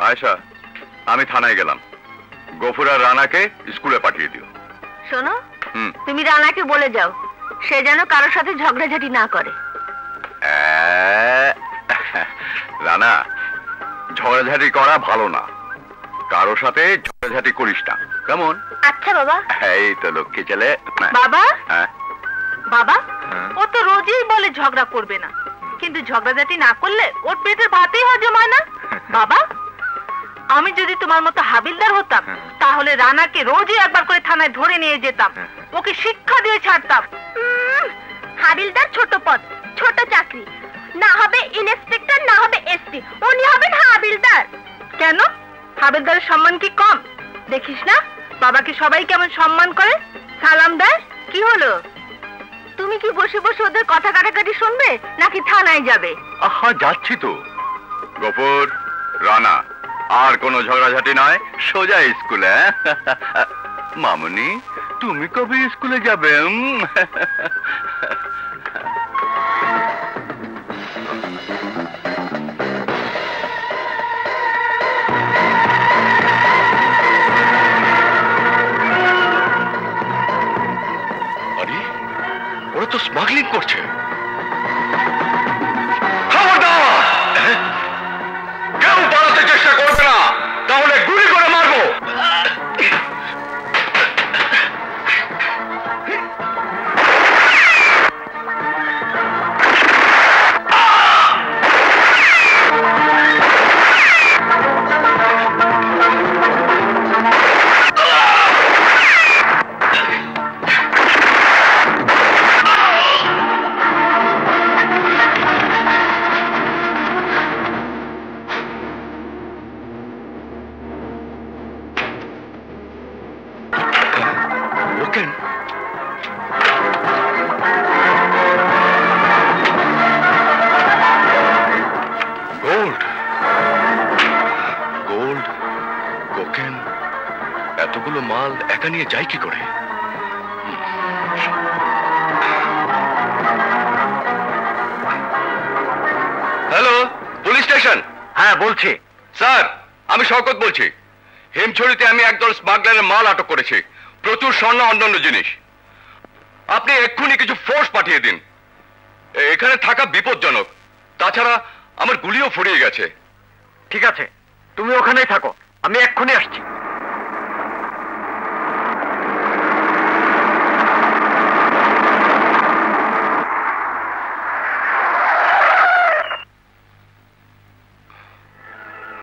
আয়শা, আমি থানায় গেলাম। গফুর আর রানাকে স্কুলে পাঠিয়ে দিও। শোনো, তুমি রানাকে বলে যাও সে যেন কারোর সাথে ঝগড়াঝাটি না করে। রানা, ঝগড়াঝাটি করা ভালো না, কারোর সাথে ঝগড়াঝাটি করিস না, কেমন? আচ্ছা বাবা। এই তো লক্ষ্মী ছেলে। বাবা, বাবা, ও তো রোজই বলে ঝগড়া করবে না, কিন্তু ঝগড়াঝাটি না করলে ওর পেটের ভাতই হজম হয় না। বাবা, আমি যদি তোমার মতো হাবিলদার হতাম তাহলে রানাকে রোজই একবার করে থানায় ধরে নিয়ে যেতাম, ওকে শিক্ষা দিয়ে ছাড়তাম। হাবিলদার ছোট পদ, ছোট চাকরি, না হবে ইন্সপেক্টর, না হবে এসপি, উনি হবেন হাবিলদার। কেন, হাবিলদারের সম্মান কি কম? দেখিস না বাবাকে সবাই কেমন সম্মান করে, সালাম দেয়। কি হলো, তুমি কি বসে বসে ওদের কথা কাটাকাটি শুনবে নাকি থানায় যাবে? আহা, যাচ্ছি তো। গফুর, রানা, আর কোনো ঝগড়াঝাটি নয়, সোজা স্কুলে। মামুনি, তুমি কবে স্কুলে যাবে? আরে, ওরা তো স্মাগলিং করছে। কেউ পালাতে চেষ্টা করবে না, তাহলে গুলি করে মারবো। এতগুলো মাল একা নিয়ে যায় কি করে? Hello, police station. হ্যাঁ, বলছি। স্যার, আমি শওকত বলছি। হিমছড়িতে আমি একদল স্মাগলারের মাল আটক করেছি, প্রচুর স্বর্ণ, অন্যান্য জিনিস। আপনি এক্ষুনি কিছু ফোর্স পাঠিয়ে দিন, এখানে থাকা বিপজ্জনক। তাছাড়া আমার গুলিও ফুরিয়ে গেছে। ঠিক আছে, তুমি ওখানেই থাকো, আমি এক্ষুনি আসছি।